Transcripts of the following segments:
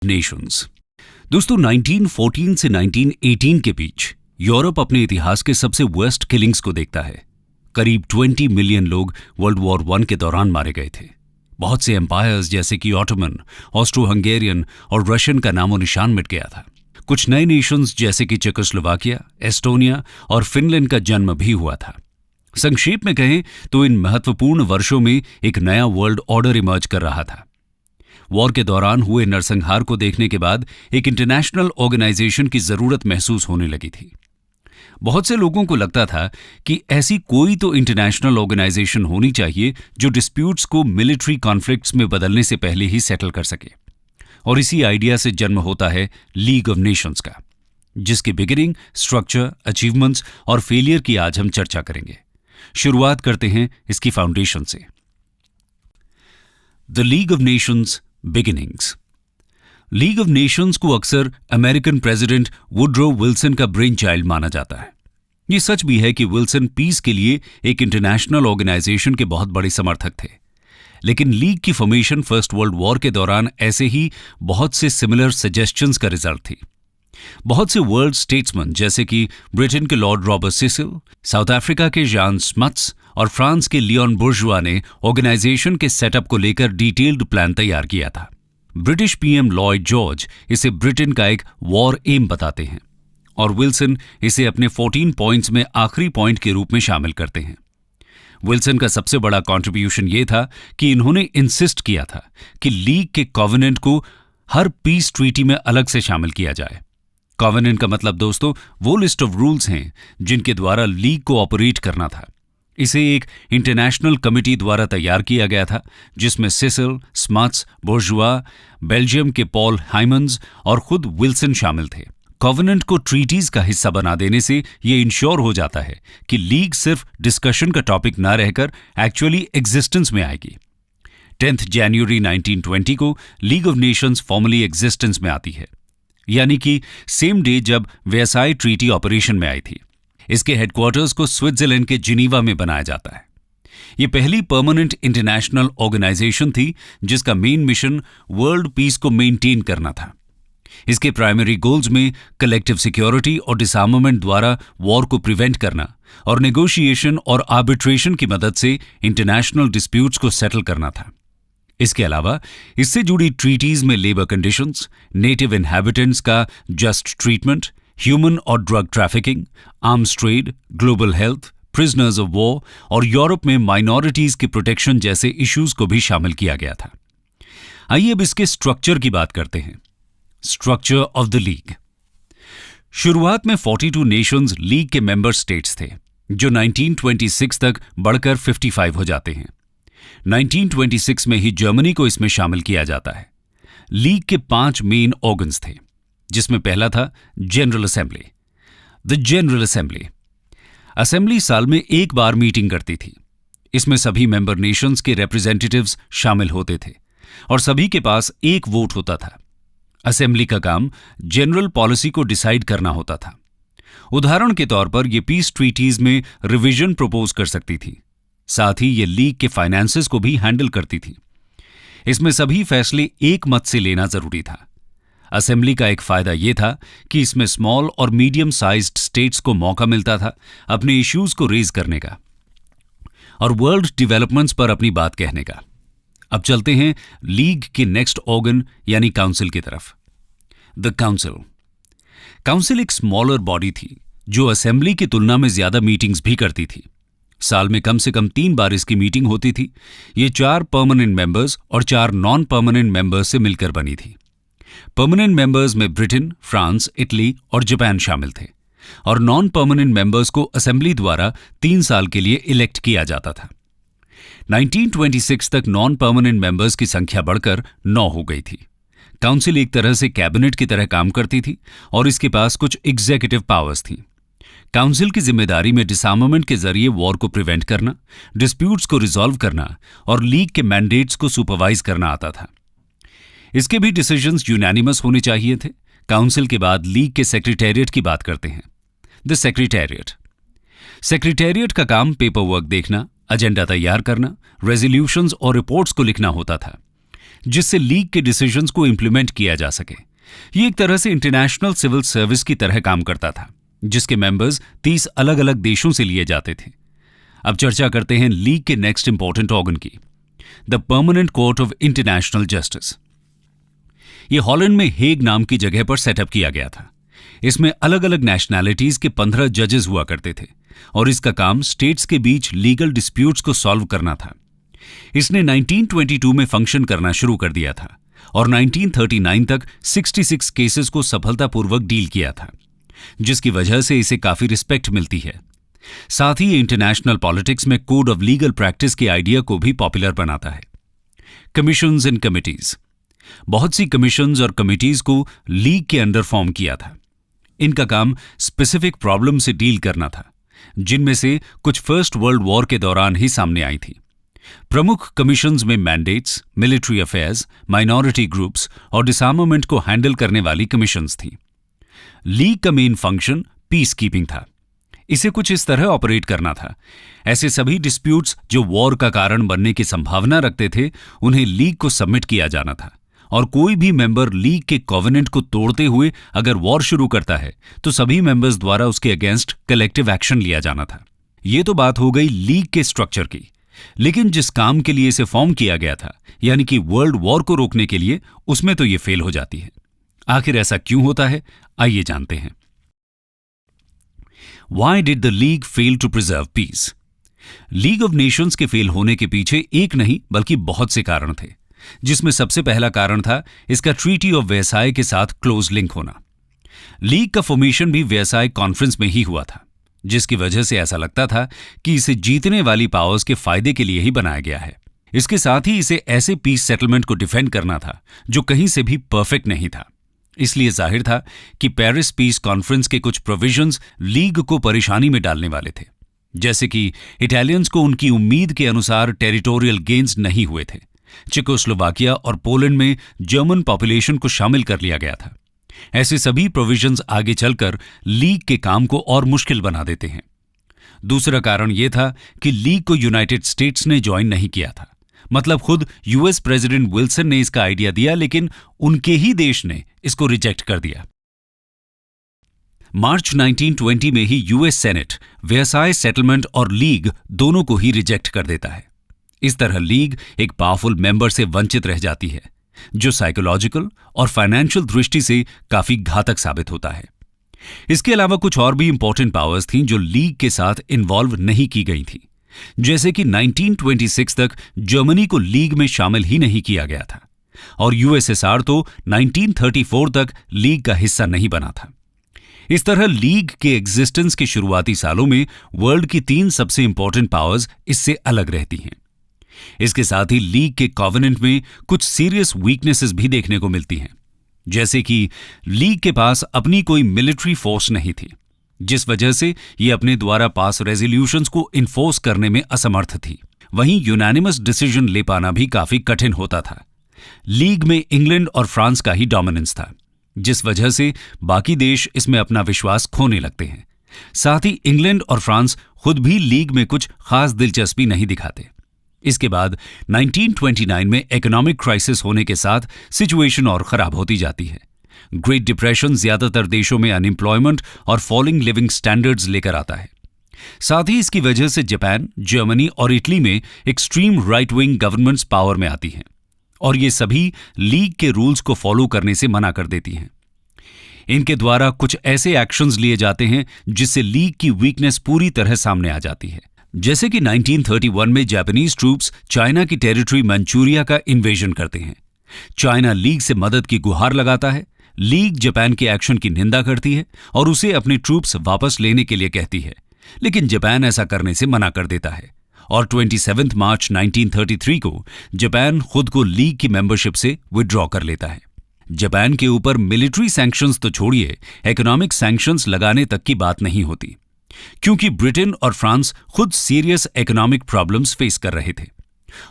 Nations. दोस्तों 1914 से 1918 के बीच यूरोप अपने इतिहास के सबसे वर्स्ट किलिंग्स को देखता है। करीब 20 मिलियन लोग वर्ल्ड वॉर 1 के दौरान मारे गए थे। बहुत से एम्पायर्स जैसे कि ऑटोमन, ऑस्ट्रो हंगेरियन और रशियन का नामो निशान मिट गया था। कुछ नए नेशंस जैसे कि चेकोस्लोवाकिया, एस्टोनिया और फिनलैंड का जन्म भी हुआ था। संक्षेप में कहें तो इन महत्वपूर्ण वर्षों में एक नया वर्ल्ड ऑर्डर इमर्ज कर रहा था। वॉर के दौरान हुए नरसंहार को देखने के बाद एक इंटरनेशनल ऑर्गेनाइजेशन की जरूरत महसूस होने लगी थी। बहुत से लोगों को लगता था कि ऐसी कोई तो इंटरनेशनल ऑर्गेनाइजेशन होनी चाहिए जो डिस्प्यूट्स को मिलिट्री कॉन्फ्लिक्ट्स में बदलने से पहले ही सेटल कर सके। और इसी आइडिया से जन्म होता है लीग ऑफ नेशंस का, जिसकी बिगिनिंग, स्ट्रक्चर, अचीवमेंट्स और फेलियर की आज हम चर्चा करेंगे। शुरुआत करते हैं इसकी फाउंडेशन से। The league of Nations beginnings. League of Nations को अक्सर अमेरिकन प्रेसिडेंट वुडरो विल्सन का ब्रेन चाइल्ड माना जाता है। ये सच भी है कि विल्सन पीस के लिए एक इंटरनेशनल ऑर्गेनाइजेशन के बहुत बड़े समर्थक थे, लेकिन लीग की फॉर्मेशन फर्स्ट वर्ल्ड वॉर के दौरान ऐसे ही बहुत से सिमिलर सजेशंस का रिजल्ट थी। बहुत से वर्ल्ड स्टेट्समैन जैसे कि ब्रिटेन के Lord Robert Cecil, South Africa के जान स्मट्स और फ्रांस के लियोन बुर्जुआ ने ऑर्गेनाइजेशन के सेटअप को लेकर डिटेल्ड प्लान तैयार किया था। ब्रिटिश पीएम लॉयड जॉर्ज इसे ब्रिटेन का एक वॉर एम बताते हैं और विल्सन इसे अपने 14 पॉइंट्स में आखिरी पॉइंट के रूप में शामिल करते हैं। विल्सन का सबसे बड़ा कंट्रीब्यूशन यह था कि इन्होंने इंसिस्ट किया था कि लीग के कॉवेनेंट को हर पीस ट्रीटी में अलग से शामिल किया जाए। कॉवेनेंट का मतलब दोस्तों वो लिस्ट ऑफ रूल्स हैं जिनके द्वारा लीग को ऑपरेट करना था। इसे एक इंटरनेशनल कमिटी द्वारा तैयार किया गया था जिसमें सिसिल, स्मट्स, बुर्जुआ, बेल्जियम के पॉल हाइमंस और खुद विल्सन शामिल थे। कॉवेनेंट को ट्रीटीज का हिस्सा बना देने से यह इंश्योर हो जाता है कि लीग सिर्फ डिस्कशन का टॉपिक ना रहकर एक्चुअली एग्जिस्टेंस में आएगी। 10 जनवरी 1920 को league of Nations formally existence में आती है, यानी कि सेम डे जब वर्साई ट्रीटी ऑपरेशन में आई थी। इसके हेडक्वार्टर्स को स्विट्जरलैंड के जिनीवा में बनाया जाता है। यह पहली परमानेंट इंटरनेशनल ऑर्गेनाइजेशन थी जिसका मेन मिशन वर्ल्ड पीस को मेंटेन करना था। इसके प्राइमरी गोल्स में कलेक्टिव सिक्योरिटी और डिसआर्मामेंट द्वारा वॉर को प्रिवेंट करना और नेगोशिएशन और आर्बिट्रेशन की मदद से इंटरनेशनल डिस्प्यूट्स को सेटल करना था। इसके अलावा इससे जुड़ी ट्रीटीज में लेबर कंडीशंस, नेटिव इनहैबिटेंट्स का जस्ट ट्रीटमेंट, ह्यूमन और drug trafficking, arms trade, global health, prisoners of war और यूरोप में माइनॉरिटीज की प्रोटेक्शन जैसे इश्यूज को भी शामिल किया गया था। आइए अब इसके स्ट्रक्चर की बात करते हैं। Structure of the league. शुरुआत में 42 नेशंस लीग के मेंबर स्टेट्स थे जो 1926 तक बढ़कर 55 हो जाते हैं। 1926 में ही जर्मनी को इसमें शामिल किया जाता है। लीग के 5 मेन ऑर्गन्स थे जिसमें पहला था general assembly. The general assembly assembly साल में एक बार मीटिंग करती थी। इसमें सभी मेंबर नेशंस के रिप्रेजेंटेटिव्स शामिल होते थे और सभी के पास एक वोट होता था। असेंबली का काम जनरल पॉलिसी को डिसाइड करना होता था। उदाहरण के तौर पर यह पीस ट्रीटीज में रिवीजन प्रपोज कर सकती थी। साथ ही यह लीग के फाइनेंसेस को भी हैंडल करती थी। इसमें सभी फैसले एक मत से लेना जरूरी था। असेंबली का एक फायदा यह था कि इसमें स्मॉल और मीडियम साइज्ड स्टेट्स को मौका मिलता था अपने इश्यूज को रेज करने का और वर्ल्ड डेवलपमेंट्स पर अपनी बात कहने का। अब चलते हैं लीग के नेक्स्ट ऑर्गन यानी काउंसिल की तरफ। The council. काउंसिल एक स्मॉलर बॉडी थी जो असेंबली की तुलना में ज्यादा मीटिंग्स भी करती थी। साल में कम से कम 3 बार इसकी मीटिंग होती थी। ये 4 परमानेंट मेंबर्स और 4 नॉन परमानेंट मेंबर्स से मिलकर बनी थी। परमानेंट मेंबर्स में ब्रिटेन, फ्रांस, इटली और जापान शामिल थे और नॉन परमानेंट मेंबर्स को असेंबली द्वारा 3 साल के लिए इलेक्ट किया जाता था। 1926 तक नॉन परमानेंट मेंबर्स की संख्या बढ़कर 9 हो गई थी। काउंसिल एक तरह से कैबिनेट की तरह काम करती थी और इसके पास कुछ एग्जीक्यूटिव पावर्स थी। काउंसिल की जिम्मेदारी में डिसआर्मामेंट के जरिए वॉर को प्रिवेंट करना, डिस्प्यूट्स को रिजॉल्व करना और लीग के मैंडेट्स को सुपरवाइज करना आता था। इसके भी डिसीजंस यूनानिमस होने चाहिए थे। काउंसिल के बाद लीग के सेक्रेटेरिएट की बात करते हैं। The secretariat. सेक्रेटेरिएट का काम पेपर वर्क देखना, एजेंडा तैयार करना, रेजोल्यूशंस और रिपोर्ट्स को लिखना होता था। जिससे लीग के डिसीजंस को इंप्लीमेंट किया जा सके। ये एक तरह से इंटरनेशनल सिविल सर्विस की तरह काम करता था, जिसके मेंबर्स 30 अलग अलग देशों से लिए जाते थे। अब चर्चा करते हैं लीग के नेक्स्ट इंपॉर्टेंट ऑर्गन की, the permanent court of international justice. ये हॉलैंड में हेग नाम की जगह पर सेटअप किया गया था। इसमें अलग अलग नेशनैलिटीज के 15 जजेस हुआ करते थे और इसका काम स्टेट्स के बीच लीगल डिस्प्यूट्स को सॉल्व करना था। इसने 1922 में फंक्शन करना शुरू कर दिया था और 1939 तक 66 केसेस को सफलतापूर्वक डील किया था, जिसकी वजह से इसे काफी रिस्पेक्ट मिलती है। साथ ही ये इंटरनेशनल पॉलिटिक्स में कोड ऑफ लीगल प्रैक्टिस के आइडिया को भी पॉपुलर बनाता है। Commissions and committees. बहुत सी कमीशंस और कमिटीज को लीग के अंडर फॉर्म किया था। इनका काम स्पेसिफिक प्रॉब्लम से डील करना था, जिनमें से कुछ फर्स्ट वर्ल्ड वॉर के दौरान ही सामने आई थी। प्रमुख कमीशंस में mandates, military affairs, minority groups और डिसआर्मामेंट को हैंडल करने वाली कमीशंस थी। लीग का मेन फंक्शन पीस कीपिंग था। इसे कुछ इस तरह ऑपरेट करना था। ऐसे सभी डिस्प्यूट्स जो वॉर का कारण बनने की संभावना रखते थे, उन्हें लीग को सबमिट किया जाना था और कोई भी मेंबर लीग के कॉवेनेंट को तोड़ते हुए अगर वॉर शुरू करता है तो सभी मेंबर्स द्वारा उसके अगेंस्ट कलेक्टिव एक्शन लिया जाना था। ये तो बात हो गई लीग के स्ट्रक्चर की, लेकिन जिस काम के लिए इसे फॉर्म किया गया था, यानी कि वर्ल्ड वॉर को रोकने के लिए, उसमें तो ये फेल हो जाती है। आखिर ऐसा क्यों होता है, आइए जानते हैं। Why did the League fail to preserve peace? League of Nations के फेल होने के पीछे एक नहीं बल्कि बहुत से कारण थे, जिसमें सबसे पहला कारण था इसका ट्रीटी ऑफ वर्साय के साथ क्लोज लिंक होना। लीग का फॉर्मेशन भी वर्साय कॉन्फ्रेंस में ही हुआ था, जिसकी वजह से ऐसा लगता था कि इसे जीतने वाली पावर्स के फायदे के लिए ही बनाया गया है। इसके साथ ही इसे ऐसे पीस सेटलमेंट को डिफेंड करना था जो कहीं से भी परफेक्ट नहीं था। इसलिए जाहिर था कि पेरिस पीस कॉन्फ्रेंस के कुछ प्रोविजंस लीग को परेशानी में डालने वाले थे, जैसे कि इटालियंस को उनकी उम्मीद के अनुसार टेरिटोरियल गेन्स नहीं हुए थे। चेकोस्लोवाकिया और पोलैंड में जर्मन पॉपुलेशन को शामिल कर लिया गया था। ऐसे सभी प्रोविजंस आगे चलकर लीग के काम को और मुश्किल बना देते हैं। दूसरा कारण यह था कि लीग को यूनाइटेड स्टेट्स ने ज्वाइन नहीं किया था। मतलब खुद यूएस प्रेसिडेंट विल्सन ने इसका आइडिया दिया, लेकिन उनके ही देश ने इसको रिजेक्ट कर दिया। मार्च 1920 में ही यूएस सेनेट वर्साय सेटलमेंट और लीग दोनों को ही रिजेक्ट कर देता है। इस तरह लीग एक पावरफुल मेंबर से वंचित रह जाती है, जो साइकोलॉजिकल और फाइनेंशियल दृष्टि से काफी घातक साबित होता है। इसके अलावा कुछ और भी इंपॉर्टेंट पावर्स थीं जो लीग के साथ इन्वॉल्व नहीं की गई थी, जैसे कि 1926 तक जर्मनी को लीग में शामिल ही नहीं किया गया था और यूएसएसआर तो 1934 तक लीग का हिस्सा नहीं बना था। इस तरह लीग के एग्जिस्टेंस के शुरुआती सालों में वर्ल्ड की 3 सबसे इंपॉर्टेंट पावर्स इससे अलग रहती हैं। इसके साथ ही लीग के कॉवेनेंट में कुछ सीरियस वीकनेसेस भी देखने को मिलती हैं, जैसे कि लीग के पास अपनी कोई मिलिट्री फोर्स नहीं थी, जिस वजह से ये अपने द्वारा पास रेजोल्यूशंस को इन्फोर्स करने में असमर्थ थी। वहीं यूनानिमस डिसीजन ले पाना भी काफी कठिन होता था। लीग में इंग्लैंड और फ्रांस का ही डोमिनेंस था, जिस वजह से बाकी देश इसमें अपना विश्वास खोने लगते हैं। साथ ही इंग्लैंड और फ्रांस खुद भी लीग में कुछ खास दिलचस्पी नहीं दिखाते। इसके बाद 1929 में इकोनॉमिक क्राइसिस होने के साथ सिचुएशन और खराब होती जाती है। ग्रेट डिप्रेशन ज्यादातर देशों में अनएम्प्लॉयमेंट और फॉलिंग लिविंग स्टैंडर्ड्स लेकर आता है। साथ ही इसकी वजह से जापान, जर्मनी और इटली में extreme right wing governments power में आती हैं और ये सभी लीग के रूल्स को फॉलो करने से मना कर देती हैं। इनके द्वारा कुछ ऐसे एक्शंस लिए जाते हैं जिससे लीग की वीकनेस पूरी तरह सामने आ जाती है, जैसे कि 1931 में जापानीज ट्रूप्स चाइना की टेरिटरी मंचूरिया का इन्वेजन करते हैं। चाइना लीग से मदद की गुहार लगाता है। लीग जापान के एक्शन की निंदा करती है और उसे अपने ट्रूप्स वापस लेने के लिए कहती है, लेकिन जापान ऐसा करने से मना कर देता है और 27 मार्च 1933 को जापान खुद को लीग की मेंबरशिप से विड्रॉ कर लेता है। जापान के ऊपर मिलिट्री सैंक्शंस तो छोड़िए, इकोनॉमिक सैंक्शंस लगाने तक की बात नहीं होती, क्योंकि ब्रिटेन और फ्रांस खुद सीरियस इकोनॉमिक प्रॉब्लम्स फेस कर रहे थे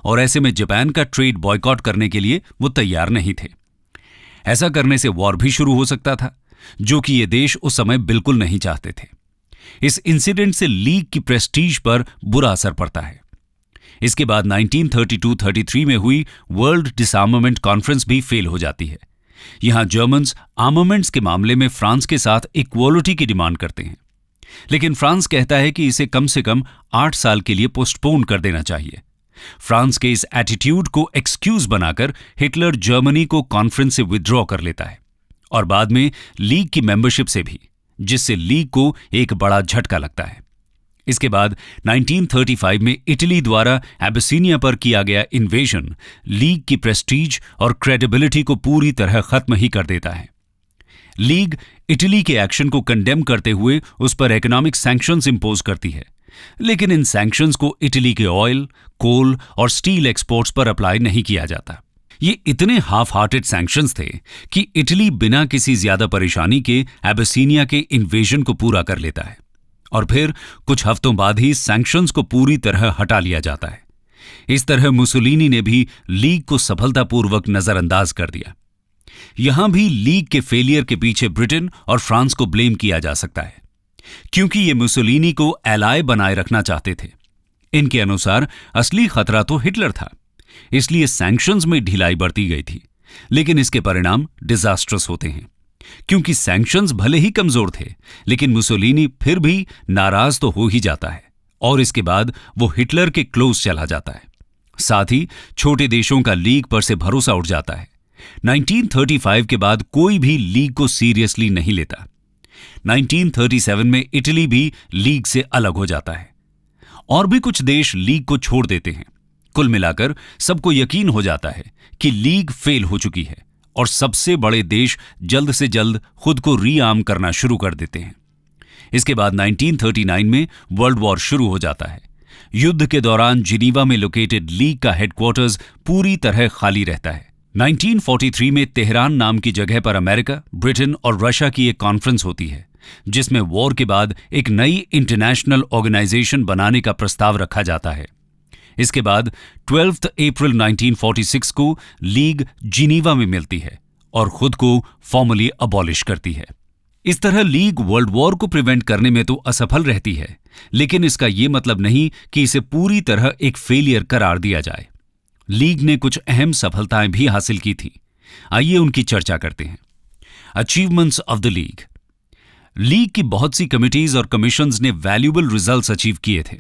और ऐसे में जापान का ट्रेड बॉयकॉट करने के लिए वो तैयार नहीं थे। ऐसा करने से वॉर भी शुरू हो सकता था, जो कि ये देश उस समय बिल्कुल नहीं चाहते थे। इस इंसिडेंट से लीग की प्रेस्टीज पर बुरा असर पड़ता है। इसके बाद 1932-33 में हुई वर्ल्ड डिसआर्मामेंट कॉन्फ्रेंस भी फेल हो जाती है। यहां जर्मन्स आर्मामेंट्स के मामले में फ्रांस के साथ इक्वालिटी की डिमांड करते हैं, लेकिन फ्रांस कहता है कि इसे कम से कम 8 साल के लिए पोस्टपोन कर देना चाहिए। फ्रांस के इस एटीट्यूड को एक्सक्यूज बनाकर हिटलर जर्मनी को कॉन्फ्रेंस से विथड्रॉ कर लेता है और बाद में लीग की मेंबरशिप से भी, जिससे लीग को एक बड़ा झटका लगता है। इसके बाद 1935 में इटली द्वारा एबिसिनिया पर किया गया इन्वेजन लीग की प्रेस्टीज और क्रेडिबिलिटी को पूरी तरह खत्म ही कर देता है। लीग इटली के एक्शन को कंडेम करते हुए उस पर इकोनॉमिक सैंक्शंस इंपोज करती है, लेकिन इन सैंक्शंस को इटली के ऑयल, कोल और स्टील एक्सपोर्ट्स पर अप्लाई नहीं किया जाता। ये इतने हाफ हार्टेड सैंक्शंस थे कि इटली बिना किसी ज्यादा परेशानी के एबिसिनिया के इन्वेजन को पूरा कर लेता है और फिर कुछ हफ्तों बाद ही सैंक्शंस को पूरी तरह हटा लिया जाता है। इस तरह मुसोलिनी ने भी लीग को सफलतापूर्वक नजरअंदाज कर दिया। यहां भी लीग के फेलियर के पीछे ब्रिटेन और फ्रांस को ब्लेम किया जा सकता है, क्योंकि ये मुसोलिनी को एलाय बनाए रखना चाहते थे। इनके अनुसार असली खतरा तो हिटलर था, इसलिए सैंक्शंस में ढिलाई बरती गई थी, लेकिन इसके परिणाम डिजास्ट्रस होते हैं, क्योंकि सैंक्शंस भले ही कमजोर थे, लेकिन मुसोलिनी फिर भी नाराज तो हो ही जाता है और इसके बाद वो हिटलर के क्लोज चला जाता है। साथ ही छोटे देशों का लीग पर से भरोसा उठ जाता है। 1935 के बाद कोई भी लीग को सीरियसली नहीं लेता। 1937 में इटली भी लीग से अलग हो जाता है और भी कुछ देश लीग को छोड़ देते हैं। कुल मिलाकर सबको यकीन हो जाता है कि लीग फेल हो चुकी है और सबसे बड़े देश जल्द से जल्द खुद को रीआर्म करना शुरू कर देते हैं। इसके बाद 1939 में वर्ल्ड वॉर शुरू हो जाता है। युद्ध के दौरान जिनीवा में लोकेटेड लीग का हेडक्वार्टर्स पूरी तरह खाली रहता है। 1943 में तेहरान नाम की जगह पर अमेरिका, ब्रिटेन और रशिया की एक कॉन्फ्रेंस होती है, जिसमें वॉर के बाद एक नई इंटरनेशनल ऑर्गेनाइजेशन बनाने का प्रस्ताव रखा जाता है। इसके बाद 12 अप्रैल 1946 को लीग जिनीवा में मिलती है और खुद को फॉर्मली अबॉलिश करती है। इस तरह लीग वर्ल्ड वॉर को प्रिवेंट करने में तो असफल रहती है, लेकिन इसका यह मतलब नहीं कि इसे पूरी तरह एक फेलियर करार दिया जाए। लीग ने कुछ अहम सफलताएं भी हासिल की थी। आइए उनकी चर्चा करते हैं। Achievements of the league. League की बहुत सी कमिटीज और कमीशंस ने वैल्यूएबल रिजल्ट्स अचीव किए थे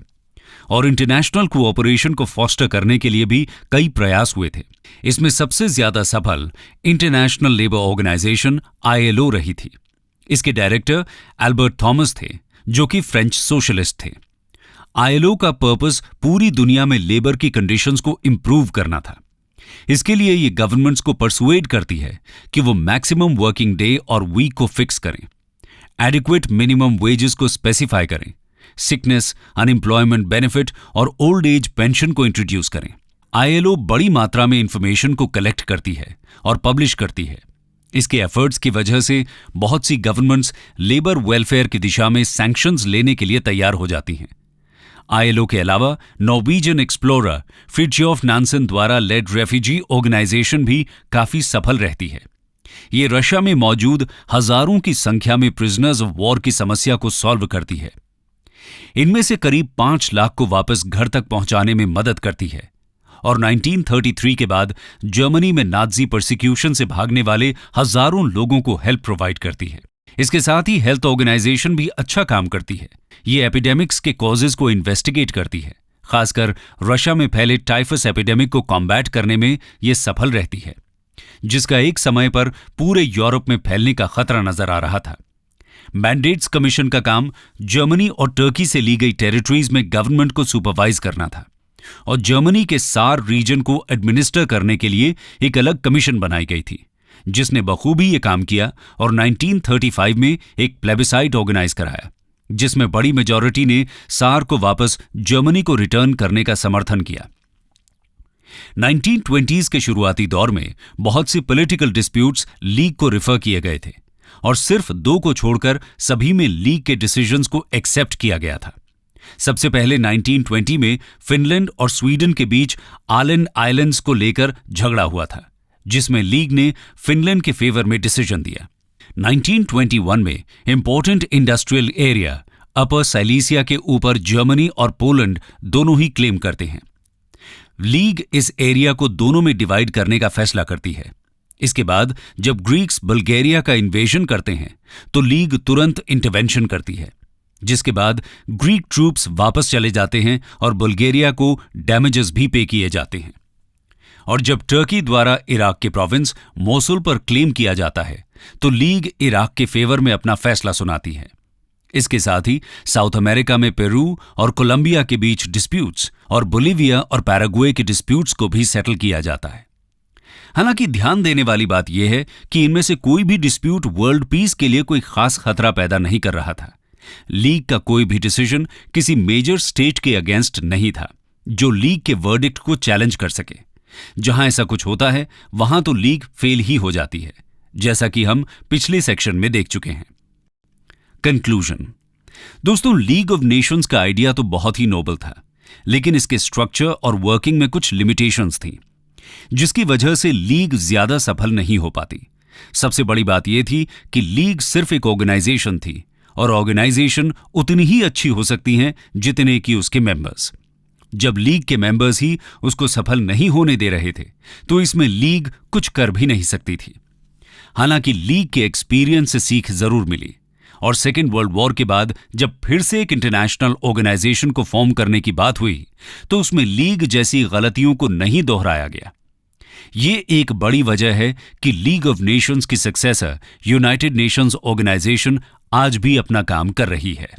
और इंटरनेशनल कोऑपरेशन को फॉस्टर करने के लिए भी कई प्रयास हुए थे। इसमें सबसे ज्यादा सफल इंटरनेशनल लेबर ऑर्गेनाइजेशन ILO रही थी। इसके डायरेक्टर एल्बर्ट थॉमस थे, जो कि फ्रेंच सोशलिस्ट थे। ILO का पर्पस पूरी दुनिया में लेबर की कंडीशंस को इंप्रूव करना था। इसके लिए ये गवर्नमेंट्स को परसुएड करती है कि वो मैक्सिमम वर्किंग डे और वीक को फिक्स करें, एडिक्वेट मिनिमम वेजेस को स्पेसिफाई करें, सिकनेस, अनएम्प्लॉयमेंट बेनिफिट और ओल्ड एज पेंशन को इंट्रोड्यूस करें। ILO बड़ी मात्रा में इंफॉर्मेशन को कलेक्ट करती है और पब्लिश करती है। इसके एफर्ट्स की वजह से बहुत सी गवर्नमेंट्स लेबर वेलफेयर की दिशा में सैंक्शंस लेने के लिए तैयार हो जाती हैं। ILO के अलावा नॉर्वेजियन एक्सप्लोरर फ्रिड्जॉफ नांसन द्वारा लेड रेफ्यूजी ऑर्गेनाइजेशन भी काफी सफल रहती है। ये रशिया में मौजूद हजारों की संख्या में प्रिजनर्स ऑफ वॉर की समस्या को सॉल्व करती है। इनमें से करीब 5 लाख को वापस घर तक पहुंचाने में मदद करती है और 1933 के बाद जर्मनी में नाजी परसिक्यूशन से भागने वाले हजारों लोगों को हेल्प प्रोवाइड करती है। इसके साथ ही हेल्थ ऑर्गेनाइजेशन भी अच्छा काम करती है। ये एपिडेमिक्स के कॉजेज को इन्वेस्टिगेट करती है। खासकर रशिया में फैले टाइफस एपिडेमिक को कॉम्बैट करने में ये सफल रहती है, जिसका एक समय पर पूरे यूरोप में फैलने का खतरा नजर आ रहा था। मैंडेट्स कमीशन का काम जर्मनी और टर्की से ली गई टेरिटरीज में गवर्नमेंट को सुपरवाइज करना था और जर्मनी के सार रीजन को एडमिनिस्टर करने के लिए एक अलग कमीशन बनाई गई थी, जिसने बखूबी ये काम किया और 1935 में एक प्लेबिसाइट ऑर्गेनाइज कराया, जिसमें बड़ी मेजॉरिटी ने सार को वापस जर्मनी को रिटर्न करने का समर्थन किया। 1920s के शुरुआती दौर में बहुत सी पॉलिटिकल डिस्प्यूट्स लीग को रिफर किए गए थे और सिर्फ 2 को छोड़कर सभी में लीग के डिसीजंस को एक्सेप्ट किया गया था। सबसे पहले 1920 में फिनलैंड और स्वीडन के बीच आलन आइलैंड्स को लेकर झगड़ा हुआ था, जिसमें लीग ने फिनलैंड के फेवर में डिसीजन दिया। 1921 में इंपॉर्टेंट इंडस्ट्रियल एरिया अपर साइलीसिया के ऊपर जर्मनी और पोलैंड दोनों ही क्लेम करते हैं। लीग इस एरिया को दोनों में डिवाइड करने का फैसला करती है। इसके बाद जब ग्रीक्स बल्गेरिया का इन्वेजन करते हैं तो लीग तुरंत इंटरवेंशन करती है, जिसके बाद ग्रीक ट्रूप्स वापस चले जाते हैं और बुल्गारिया को डैमेजेस भी पे किए जाते हैं। और जब टर्की द्वारा इराक के प्रोविंस मोसुल पर क्लेम किया जाता है तो लीग इराक के फेवर में अपना फैसला सुनाती है। इसके साथ ही साउथ अमेरिका में पेरू और कोलंबिया के बीच डिस्प्यूट्स और बोलिविया और पैराग्वे के डिस्प्यूट्स को भी सेटल किया जाता है। हालांकि ध्यान देने वाली बात यह है कि इनमें से कोई भी डिस्प्यूट वर्ल्ड पीस के लिए कोई खास खतरा पैदा नहीं कर रहा था। लीग का कोई भी डिसीजन किसी मेजर स्टेट के अगेंस्ट नहीं था जो लीग के वर्डिक्ट को चैलेंज कर सके। जहां ऐसा कुछ होता है वहां तो लीग फेल ही हो जाती है, जैसा कि हम पिछले सेक्शन में देख चुके हैं। कंक्लूजन। दोस्तों, लीग ऑफ नेशंस का आइडिया तो बहुत ही नोबल था, लेकिन इसके स्ट्रक्चर और वर्किंग में कुछ लिमिटेशंस थी, जिसकी वजह से लीग ज्यादा सफल नहीं हो पाती। सबसे बड़ी बात यह थी कि लीग सिर्फ एक ऑर्गेनाइजेशन थी और ऑर्गेनाइजेशन उतनी ही अच्छी हो सकती है जितने कि उसके मेंबर्स। जब लीग के मेंबर्स ही उसको सफल नहीं होने दे रहे थे तो इसमें लीग कुछ कर भी नहीं सकती थी। हालांकि लीग के एक्सपीरियंस से सीख जरूर मिली और सेकेंड वर्ल्ड वॉर के बाद जब फिर से एक इंटरनेशनल ऑर्गेनाइजेशन को फॉर्म करने की बात हुई तो उसमें लीग जैसी गलतियों को नहीं दोहराया गया। ये एक बड़ी वजह है कि लीग ऑफ नेशंस की सक्सेसर यूनाइटेड नेशंस ऑर्गेनाइजेशन आज भी अपना काम कर रही है।